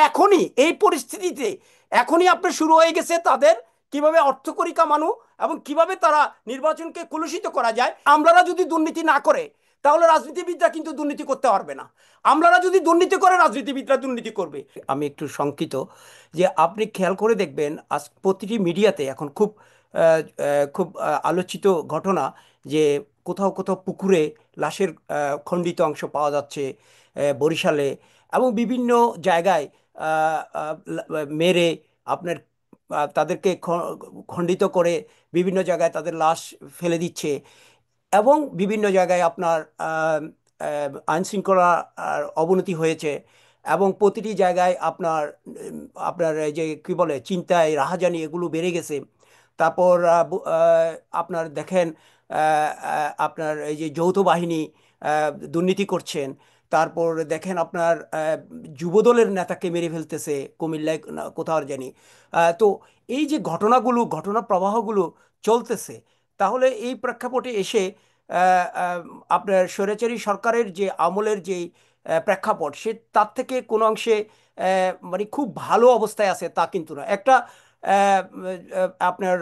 এখনই এই পরিস্থিতিতে এখনই আপনার শুরু হয়ে গেছে তাদের কিভাবে অর্থকড়ি কামানো এবং কিভাবে তারা নির্বাচনকে কলুষিত করা যায়। আমলারা যদি দুর্নীতি না করে তাহলে রাজনীতিবিদরা কিন্তু দুর্নীতি করতে পারবে না। আমলারা যদি দুর্নীতি করে রাজনীতিবিদরা দুর্নীতি করবে। আমি একটু শঙ্কিত যে আপনি খেয়াল করে দেখবেন আজ প্রতিটি মিডিয়াতে এখন খুব আলোচিত ঘটনা যে কোথাও কোথাও পুকুরে লাশের খণ্ডিত অংশ পাওয়া যাচ্ছে বরিশালে, এবং বিভিন্ন জায়গায় মেরে আপনার তাদেরকে খণ্ডিত করে বিভিন্ন জায়গায় তাদের লাশ ফেলে দিচ্ছে, এবং বিভিন্ন জায়গায় আপনার আইন শৃঙ্খলা অবনতি হয়েছে, এবং প্রতিটি জায়গায় আপনার আপনার এই যে কি বলে চিন্তায় রাহাজানি এগুলো বেড়ে গেছে। তারপর আপনার দেখেন আপনার এই যে যৌথ বাহিনী দুর্নীতি করছেন। তারপর দেখেন আপনার যুবদলের নেতাকে মেরে ফেলতেছে কুমিল্লায় কোথাও জানি। তো এই যে ঘটনাগুলো ঘটনা প্রবাহগুলো চলতেছে, তাহলে এই প্রেক্ষাপটে এসে আপনার স্বৈরাচারী সরকারের যে আমলের যে প্রেক্ষাপট সে তার থেকে কোনো অংশে মানে খুব ভালো অবস্থায় আছে তা কিন্তু না। একটা আপনার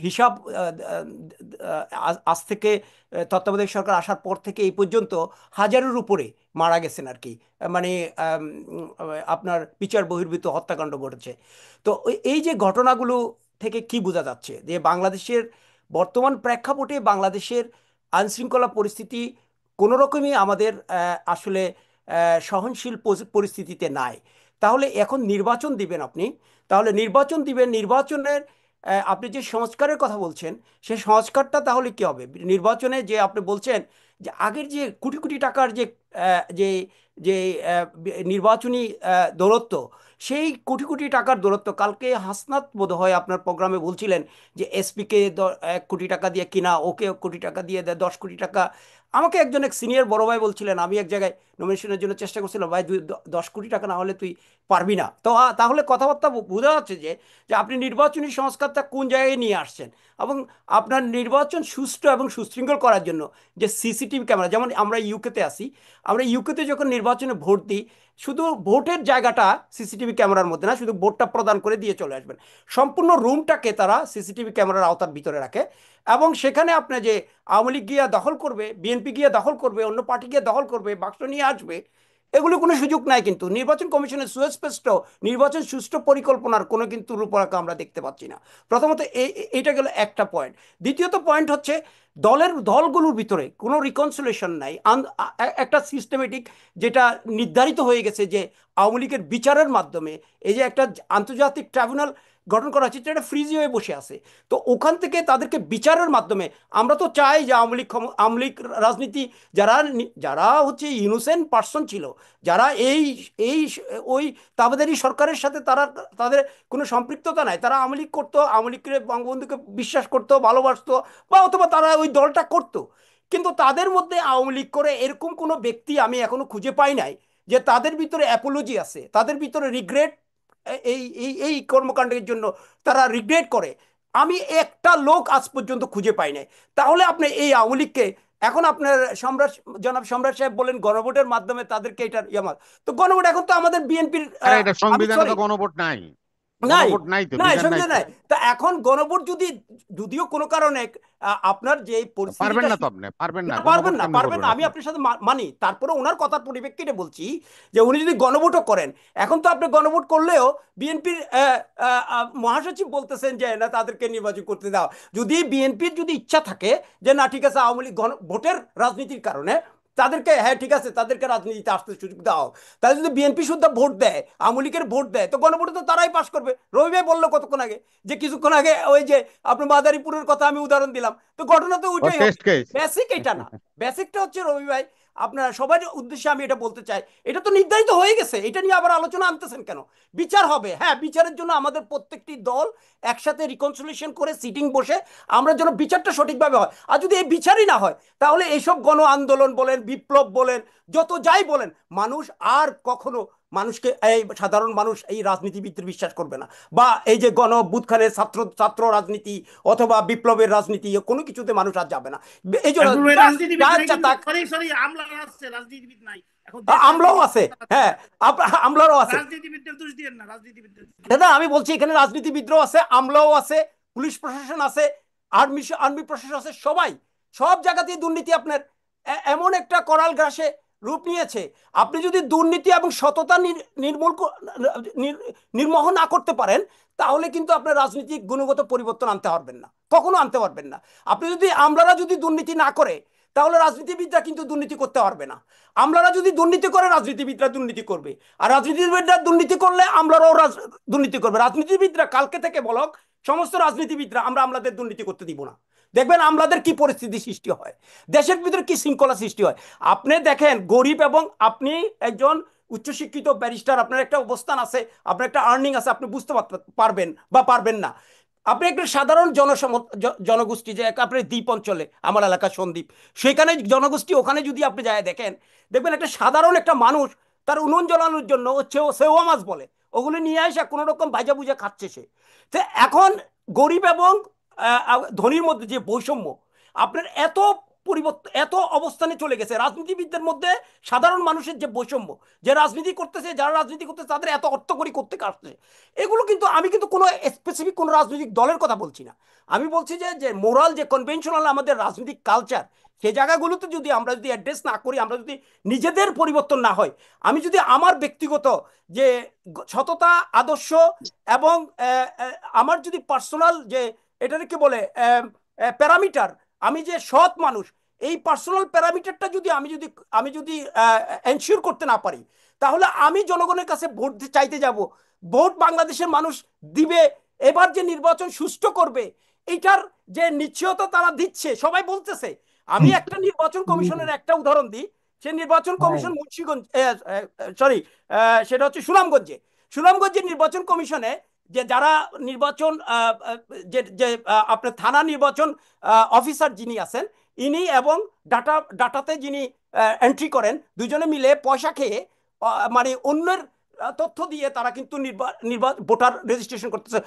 হিসাব আজ থেকে তত্ত্বাবধায়ক সরকার আসার পর থেকে এই পর্যন্ত হাজারের উপরে মারা গেছেন আর কি। মানে আপনার বিচার বহির্ভূত হত্যাকাণ্ড ঘটেছে। তো এই যে ঘটনাগুলো থেকে কি বোঝা যাচ্ছে যে বাংলাদেশের বর্তমান প্রেক্ষাপটে বাংলাদেশের আইনশৃঙ্খলা পরিস্থিতি কোনো রকমই আমাদের আসলে সহনশীল পরিস্থিতিতে নাই। তাহলে এখন নির্বাচন দিবেন আপনি, তাহলে নির্বাচন দিবেন, নির্বাচনের আপনি যে সংস্কারের কথা বলছেন সে সংস্কারটা তাহলে কি হবে নির্বাচনে? যে আপনি বলছেন যে আগের যে কোটি কোটি টাকার যে যে যে নির্বাচনী দৌরত্ব, সেই কোটি কোটি টাকার দৌরত্ব কালকে হাসনাত বোধহয় আপনার প্রোগ্রামে বলছিলেন যে এসপিকে 1 কোটি টাকা দিয়ে কিনা, ওকে 1 কোটি টাকা দিয়ে দেয় 10 কোটি টাকা। আমাকে একজন এক সিনিয়র বড় ভাই বলছিলেন, আমি এক জায়গায় নমিনেশনের জন্য চেষ্টা করছিলাম, ভাই 10 কোটি টাকা না হলে তুই পারবি না। তো তাহলে কথাবার্তা বোঝা যাচ্ছে যে যে আপনি নির্বাচনী সংস্কারটা কোন জায়গায় নিয়ে আসছেন, এবং আপনার নির্বাচন সুষ্ঠু এবং সুশৃঙ্খল করার জন্য যে সিসিটিভি ক্যামেরা, যেমন আমরা ইউকেতে আসি, আমরা ইউকেতে যখন নির্বাচনে ভোট দিই শুধু ভোটের জায়গাটা সিসিটিভি ক্যামেরার মধ্যে না, শুধু ভোটটা প্রদান করে দিয়ে চলে আসবেন, সম্পূর্ণ রুমটাকে তারা সিসিটিভি ক্যামেরার আওতার ভিতরে রাখে। এবং সেখানে আপনি যে আওয়ামী লীগ গিয়ে দখল করবে, বিএনপি গিয়ে দখল করবে, অন্য পার্টি গিয়ে দখল করবে, বাক্স নিয়ে আসবে, এগুলো কোনো সুযোগ নাই। কিন্তু নির্বাচন কমিশনের সুস্পষ্ট নির্বাচন সুষ্ঠু পরিকল্পনার কোনো কিন্তু রূপরেখা আমরা দেখতে পাচ্ছি না। প্রথমত এইটা গেল একটা পয়েন্ট। দ্বিতীয়ত পয়েন্ট হচ্ছে দলগুলোর ভিতরে কোনো রিকনসিলেশন নাই। একটা সিস্টেমেটিক যেটা নির্ধারিত হয়ে গেছে যে আওয়ামী লীগের বিচারের মাধ্যমে এই যে একটা আন্তর্জাতিক ট্রাইব্যুনাল গঠন করা হচ্ছে, যেটা ফ্রিজি হয়ে বসে আছে, তো ওখান থেকে তাদেরকে বিচারের মাধ্যমে আমরা তো চাই যে আওয়ামী লীগ রাজনীতি যারা যারা হচ্ছে ইনোসেন্ট পার্সন ছিল, যারা এই এই ওই তাবেদারি সরকারের সাথে তারা তাদের কোনো সম্পৃক্ততা নাই, তারা আওয়ামী লীগ করতো, আওয়ামী লীগকে বঙ্গবন্ধুকে বিশ্বাস করতো, ভালোবাসতো, বা অথবা তারা ওই দলটা করতো, কিন্তু তাদের মধ্যে আওয়ামী লীগ করে এরকম কোনো ব্যক্তি আমি এখনো খুঁজে পাই নাই যে তাদের ভিতরে অ্যাপোলজি আছে, তাদের ভিতরে রিগ্রেট, এই এই এই কর্মকাণ্ডের জন্য তারা রিগ্রেট করে। আমি একটা লোক আজ পর্যন্ত খুঁজে পাই নাই। তাহলে আপনি এই আওয়ামী লীগকে এখন আপনার সম্রাট জনাব সম্রাট সাহেব বলেন গণভোটের মাধ্যমে তাদেরকে এটার ইয়ামাত, তো গণভোট এখন তো আমাদের বিএনপির, আরে এটা আমি সংবিধানে সরি, তো গণভোট নাই। নাই, গণভোট নাই তো, নাই বিধান নাই সংবিধান তো। নাই। তা এখন গণভোট যদি, যদিও কোনো কারণে আপনার যে পারবেন পরিস্থিতিটা না তো, আপনি পারবেন না, না, পারবেন গণভোট না, কেমনে পারবেন করবেন না, আমি আপনি? আপনার সাথে মানি, তারপরে ওনার কথার পরিপ্রেক্ষিতে বলছি যে উনি যদি গণভোটও করেন, এখন তো আপনি গণভোট করলেও বিএনপির মহাসচিব বলতেছেন যে না তাদেরকে নির্বাচন করতে দাও। যদি বিএনপির যদি ইচ্ছা থাকে যে না ঠিক আছে আওয়ামী লীগ ভোটের রাজনীতির কারণে তাদেরকে, হ্যাঁ ঠিক আছে তাদেরকে রাজনীতিতে আসতে সুযোগ দাও, তাহলে যদি বিএনপি শুদ্ধ ভোট দেয়, আওয়ামী লীগের ভোট দেয়, তো গণভোটে তো তারাই পাশ করবে। রবি ভাই বললো কতক্ষণ আগে যে কিছুক্ষণ আগে ওই যে আপনার মাদারীপুরের কথা আমি উদাহরণ দিলাম, তো ঘটনা তো ও ওইটাই হবে। Test case. বেসিক এটা না, বেসিকটা হচ্ছে রবি ভাই, আপনার সবার উদ্দেশ্যে আমি এটা বলতে চাই, এটা তো নির্ধারিত হয়ে গেছে, এটা নিয়ে আবার আলোচনা আনতেছেন কেন? বিচার হবে, হ্যাঁ বিচারের জন্য আমাদের প্রত্যেকটি দল একসাথে রিকনসিলিয়েশন করে সিটিং বসে আমরা যেন বিচারটা সঠিকভাবে হয়। আর যদি এই বিচারই না হয় তাহলে এইসব গণ আন্দোলন বলেন, বিপ্লব বলেন, যত যাই বলেন, মানুষ আর কখনো মানুষকে, এই সাধারণ মানুষ এই রাজনীতিবিদদের বিশ্বাস করবে না। বা এই যে গণ অভ্যুত্থানের ছাত্র ছাত্র রাজনীতি অথবা বিপ্লবের রাজনীতি কোনো কিছুতে মানুষ আর যাবে না। এই জন্য রাজনীতিবিদ যা নাই ইচ্ছা কিন্তু, তাক, সরি সরি, আমলা আছে, রাজনীতিবিদ নাই। এখন দেশটা আমলাও যদি আছে, হ্যাঁ, আমলারও আছে। রাজনীতিবিদদের দোষ দিয়েন না, রাজনীতিবিদদের দোষ দিয়েন দাদা না। আমি বলছি এখানে রাজনীতিবিদরাও আছে, আমলাও আছে, পুলিশ প্রশাসন আছে, আর্মি আর্মি প্রশাসন আছে, সবাই, সব জায়গাতেই দুর্নীতি আপনার এমন একটা করাল গ্রাসে রূপ নিয়েছে। আপনি যদি দুর্নীতি এবং সততা নির্মূল নির্মোহ না করতে পারেন, তাহলে কিন্তু আপনার রাজনৈতিক গুণগত পরিবর্তন আনতে পারবেন না, কখনো আনতে পারবেন না। আপনি যদি, আমলারা যদি দুর্নীতি না করে, তাহলে রাজনীতিবিদরা কিন্তু দুর্নীতি করতে পারবে না। আমলারা যদি দুর্নীতি করে, রাজনীতিবিদরা দুর্নীতি করবে। আর রাজনীতিবিদরা দুর্নীতি করলে আমলারাও দুর্নীতি করবে। রাজনীতিবিদরা কালকে থেকে বলক, সমস্ত রাজনীতিবিদরা আমরা আমলাদের দুর্নীতি করতে দিব না, দেখবেন আমলাদের কি পরিস্থিতি সৃষ্টি হয়, দেশের ভিতরে কি শৃঙ্খলা সৃষ্টি হয়। আপনি দেখেন গরিব, এবং আপনি একজন উচ্চশিক্ষিত ব্যারিস্টার, আপনার একটা অবস্থান আছে, আপনার একটা আর্নিং আছে, আপনি বুঝতে পারবেন বা পারবেন না। আপনি একটা সাধারণ জনগোষ্ঠী, যে আপনার দ্বীপ অঞ্চলে, আমার এলাকা সন্দ্বীপ, সেখানে জনগোষ্ঠী, ওখানে যদি আপনি যায় দেখেন, দেখবেন একটা সাধারণ একটা মানুষ তার উনুন জ্বালানোর জন্য হচ্ছে ও সেওয়া মাছ বলে, ওগুলো নিয়ে এসে কোনো রকম ভাজা ভুজা খাচ্ছে সে। তো এখন গরিব এবং ধনীর মধ্যে যে বৈষম্য, আপনার এত পরিবর্তন, এত অবস্থানে চলে গেছে রাজনীতিবিদদের মধ্যে, সাধারণ মানুষের যে বৈষম্য, যে রাজনীতি করতেছে, যারা রাজনীতি করতেছে তাদের এত অর্থকরী করতে আসছে, এগুলো কিন্তু, আমি কিন্তু কোনো স্পেসিফিক কোনো রাজনৈতিক দলের কথা বলছি না। আমি বলছি যে যে মোরাল, যে কনভেনশনাল আমাদের রাজনৈতিক কালচার, সে জায়গাগুলোতে যদি আমরা যদি অ্যাড্রেস না করি, আমরা যদি নিজেদের পরিবর্তন না হয়, আমি যদি আমার ব্যক্তিগত যে সততা, আদর্শ, এবং আমার যদি পার্সোনাল যে, এটাকে কি বলে, প্যারামিটার, আমি যে সৎ মানুষ, এই পার্সোনাল প্যারামিটারটা যদি আমি যদি এনশিওর করতে না পারি, তাহলে আমি জনগণের কাছে ভোট চাইতে যাব, ভোট বাংলাদেশের মানুষ দিবে, এবার যে নির্বাচন সুষ্ঠু করবে, এইটার যে নিশ্চয়তা তারা দিচ্ছে, সবাই বলতেছে। আমি একটা নির্বাচন কমিশনের একটা উদাহরণ দিই। সে নির্বাচন কমিশন মুন্সিগঞ্জ, সরি, সেটা হচ্ছে সুনামগঞ্জে, সুনামগঞ্জের নির্বাচন কমিশনে যে যারা নির্বাচন যে যে আপনার থানা নির্বাচন অফিসার যিনি আছেন, ইনি এবং ডাটাতে যিনি এন্ট্রি করেন, দুজনে মিলে পয়সা খেয়ে, মানে অন্যের তথ্য দিয়ে তারা কিন্তু ভোটার রেজিস্ট্রেশন করতেছে।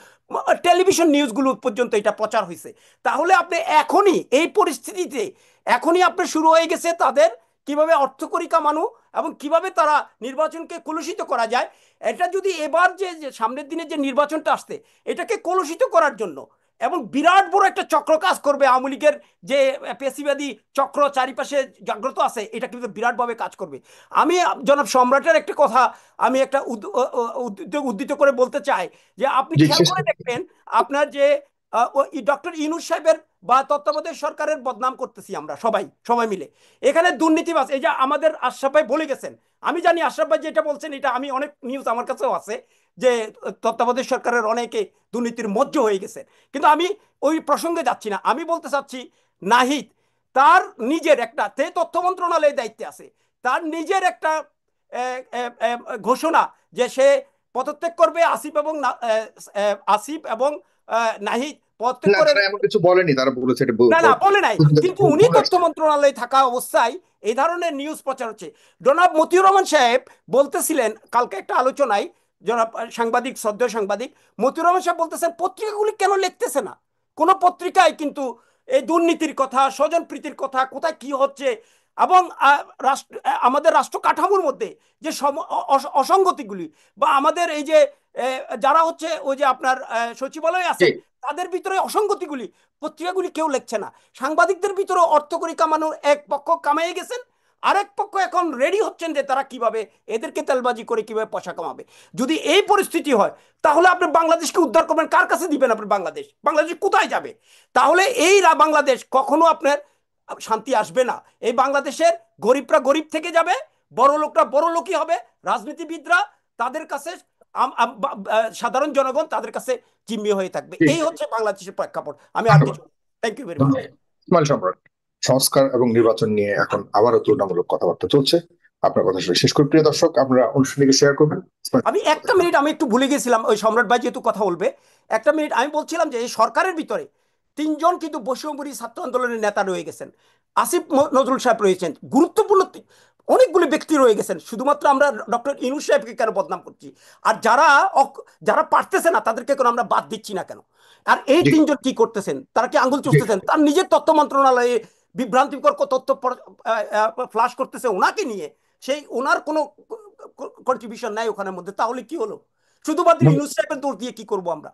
টেলিভিশন নিউজগুলো পর্যন্ত এটা প্রচার হয়েছে। তাহলে আপনি এখনই এই পরিস্থিতিতে, এখনই আপনার শুরু হয়ে গেছে তাদের কিভাবে অর্থকরী কামানো, এবং কিভাবে তারা নির্বাচনকে কলুষিত করা যায়। এটা যদি এবার যে সামনের দিনে যে নির্বাচনটা আসছে, এটাকে কলুষিত করার জন্য, এবং বিরাট বড় একটা চক্র কাজ করবে, আওয়ামী লীগের যে পেশিবাদী চক্র চারিপাশে জাগ্রত আছে, এটা কিন্তু বিরাটভাবে কাজ করবে। আমি জনাব সম্রাটের একটা কথা, আমি একটা উদ্ধৃত করে বলতে চাই, যে আপনি জি, খেয়াল শেষ করে করুন। দেখবেন, আপনার যে ডক্টর ইউনূস সাহেবের বা তত্ত্বাবধায়ক সরকারের বদনাম করতেছি আমরা সবাই সবাই মিলে, এখানে দুর্নীতিবাজ, এই যে আমাদের আশরাফ ভাই বলে গেছেন, আমি জানি আশরাফ ভাই যেটা বলছেন, এটা আমি অনেক নিউজ আমার কাছেও আছে, যে তত্ত্বাবধায়ক সরকারের অনেকে দুর্নীতির মজ্জ হয়ে গেছে। কিন্তু আমি ওই প্রসঙ্গে যাচ্ছি না, আমি বলতে চাচ্ছি, নাহিদ তার নিজের একটা, তে তথ্য মন্ত্রণালয়ের দায়িত্বে আছে, তার নিজের একটা ঘোষণা, যে সে পদত্যাগ করবে, আসিফ এবং নাহিদ পদত্যাগ না, করে। তারা এমন কিছু বলেনি, তারা বলেছে এটা না না, বলে নাই, কিন্তু উনি বলে তথ্য আসছে। মন্ত্রণালয়ে থাকা অবস্থায় এই ধরনের নিউজ প্রচার হচ্ছে। জনাব মতিউর রহমান সাহেব বলতেছিলেন কালকে একটা আলোচনায়, জনাব সাংবাদিক, শ্রদ্ধেয় সাংবাদিক মতিউর রহমান সাহেব বলতেছেন, পত্রিকাগুলি কেন লিখতেছে না, কোন পত্রিকায় কিন্তু এই দুর্নীতির কথা, স্বজনপ্রীতির কথা, কোথায় কি হচ্ছে, এবং রাষ্ট্র, আমাদের রাষ্ট্র কাঠামোর মধ্যে যে অসঙ্গতিগুলি, বা আমাদের এই যে যারা হচ্ছে ওই যে আপনার সচিবালয়ে জি। আছেন, তাদের ভিতরে অসঙ্গতিগুলি, পত্রিকাগুলি কেউ লিখছে না। সাংবাদিকদের ভিতরে অর্থকরী কামানোর এক পক্ষ কামাইয়ে গেছেন, আরেক পক্ষ এখন রেডি হচ্ছেন যে তারা কিভাবে এদেরকে তেলবাজি করে কিভাবে পয়সা কামাবে। যদি এই পরিস্থিতি হয়, তাহলে আপনি বাংলাদেশকে উদ্ধার করবেন, কার কাছে দিবেন আপনি? বাংলাদেশ, বাংলাদেশ কোথায় যাবে? তাহলে এই বাংলাদেশ কখনো আপনার শান্তি আসবে না। এই বাংলাদেশের গরিবরা গরিব থেকে যাবে, বড় লোকরা বড় লোকই হবে, রাজনীতিবিদরা তাদের কাছে, সাধারণ জনগণ তাদের কাছে জিম্মি হয়ে থাকবে। জি। এই হচ্ছে বাংলাদেশের প্রেক্ষাপট। আমি আর ধন্যবাদ। কিছু, থ্যাংক ইউ ভেরি মাচ। ধন্যবাদ। ইসমাইল সম্রাট, সংস্কার এবং নির্বাচন নিয়ে এখন আবারও তুলনামূলক কথাবার্তা চলছে। আপনার কথা শুনে শেষ করি। প্রিয় দর্শক, আপনারা অনুষ্ঠানটিকে শেয়ার করবেন। আমি একটা মিনিট, আমি একটু ভুলে গেছিলাম, ওই সম্রাট ভাই যেহেতু কথা বলবে, একটা মিনিট, আমি বলছিলাম যে এই সরকারের ভিতরে তিনজন কিন্তু বৈষম্যবিরোধী ছাত্র আন্দোলনের নেতা রয়ে গেছেন। আসিফ নজরুল সাহেব রয়েছেন, গুরুত্বপূর্ণ অনেকগুলি ব্যক্তি রয়ে গেছেন, শুধুমাত্র আমরা ডক্টর ইউনূস সাহেবকে কেন বদনাম করছি? আর যারা পারতেছে না তাদেরকে কেন আমরা বাদ দিচ্ছি না কেন? আর এই জি। তিনজন কি করতেছেন? তারা কি আঙ্গুল জি। চুষতেছেন? তার নিজের তথ্য মন্ত্রণালয়ে বিভ্রান্তিকর তথ্য ফ্লাশ করতেছে ওনাকে নিয়ে, সেই ওনার কোনো কন্ট্রিবিউশন নাই ওখানের মধ্যে, তাহলে কি হলো? শুধুমাত্র ইউনূস সাহেবের দোষ দিয়ে কি করব আমরা?